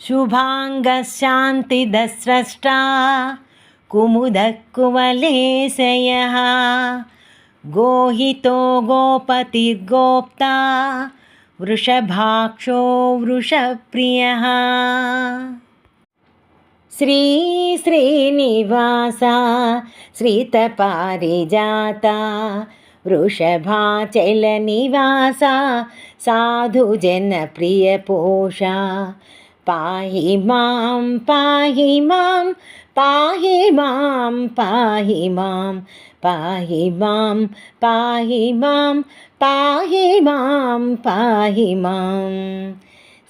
शुभाङ्गशान्तिदस्रष्टा कुमुदकुवलेशयः गोहितो गोपतिर्गोप्ता वृषभाक्षो वृषप्रियः श्रीनिवासा श्रितपारिजाता वृषभाचलनिवासा साधुजनप्रियपोषा पाहि मां पाहि मां पाहि मां पाहि मां पाहि मां पाहि मां पाहि मां पाहि मां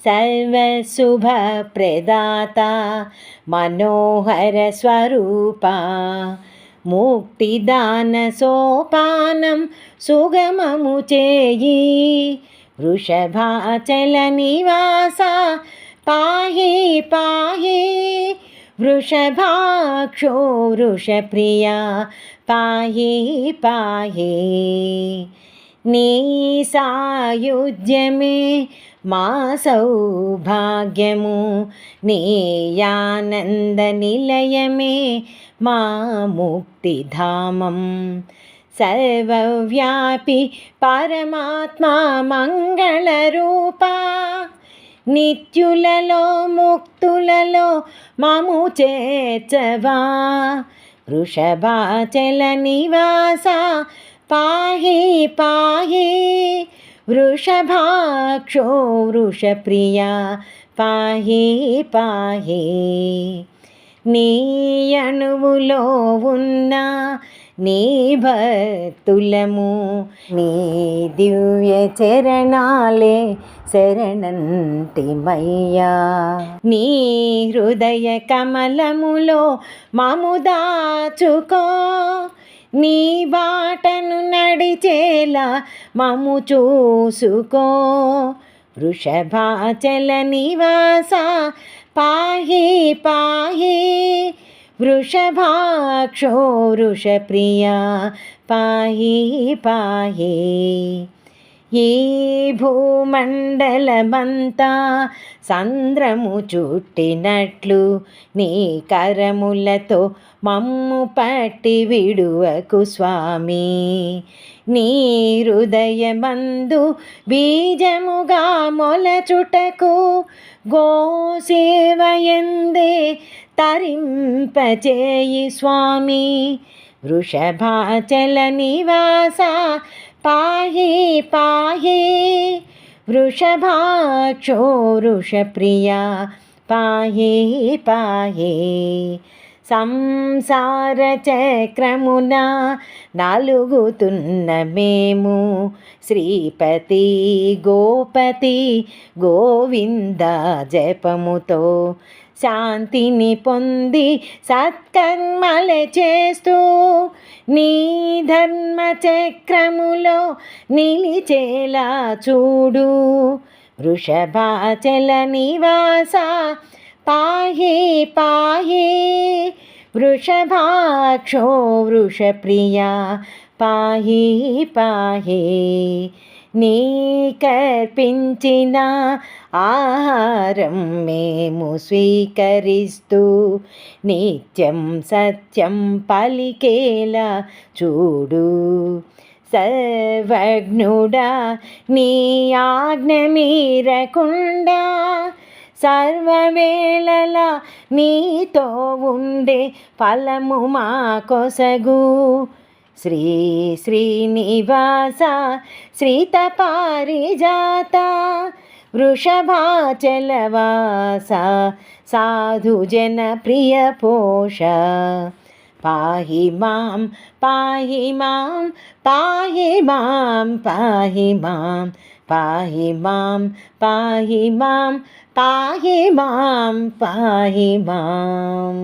सर्वशुभप्रदाता मनोहरस्वरूपा मुक्तिदानसोपानं सुगममु चेयि वृषभाचलनिवासा पाहि पाहि वृषभाक्षो वृषप्रिया पाहि पाहि నీ సాయుధ్యమే మా సౌభాగ్యము నీ ఆనంద నిలయమే మా ముక్తిధామం సర్వవ్యాపి పరమాత్మా మంగళరూపా నిత్యులలో ముక్తులలో మము చేర్చవా వృషభాచల నివాసా పాహి పాహి వృషభాక్షో వృషప్రియా పాహి పాహి నీ అణువులో ఉన్న నీ భక్తులము నీ దివ్య చరణాలే శరణంటిమయ్యా నీ హృదయ కమలములో మము దాచుకో నీ బాటను నడిచేలా మము చూసుకో వృషభాచల నివాసా పాహి పాహి వృషభాక్షో వృషప్రియా పాహి పాహి ఈ భూమండలమంతా సంద్రము చుట్టినట్లు నీ కరములతో మమ్ము పట్టి విడువకు స్వామి నీ హృదయమందు బీజముగా మొలచుటకు గోసేవయందే తరింపచేయి స్వామి వృషభాచల నివాసా పాహి పాహి వృషభాక్షో వృషప్రియా పాహి పాహి సంసార చక్రమున నలుగుతున్న మేము శ్రీపతి గోపతి గోవింద జపముతో శాంతిని పొంది సత్కర్మల చేస్తూ నీ ధర్మ చక్రములో నిలిచేలా చూడు వృషభాచల నివాసా పాహి పాహి వృషభాక్షో వృషప్రియా పాహి పాహి నీ కర్పించిన ఆహారం మేము స్వీకరిస్తూ నిత్యం సత్యం పలికేలా చూడు సర్వజ్ఞుడా నీ ఆజ్ఞ మీరకుండా సర్వవేళలా నీతో ఉండే ఫలము మా కొసగు శ్రీనివాస శ్రితపారిజాత వృషభాచలవాస సాధుజన ప్రియ పోష పాహి మాం పాహి మాం పాహి మాం పాహి మాం పాహి మాం పాహి మాం పాహి మాం పాహి మాం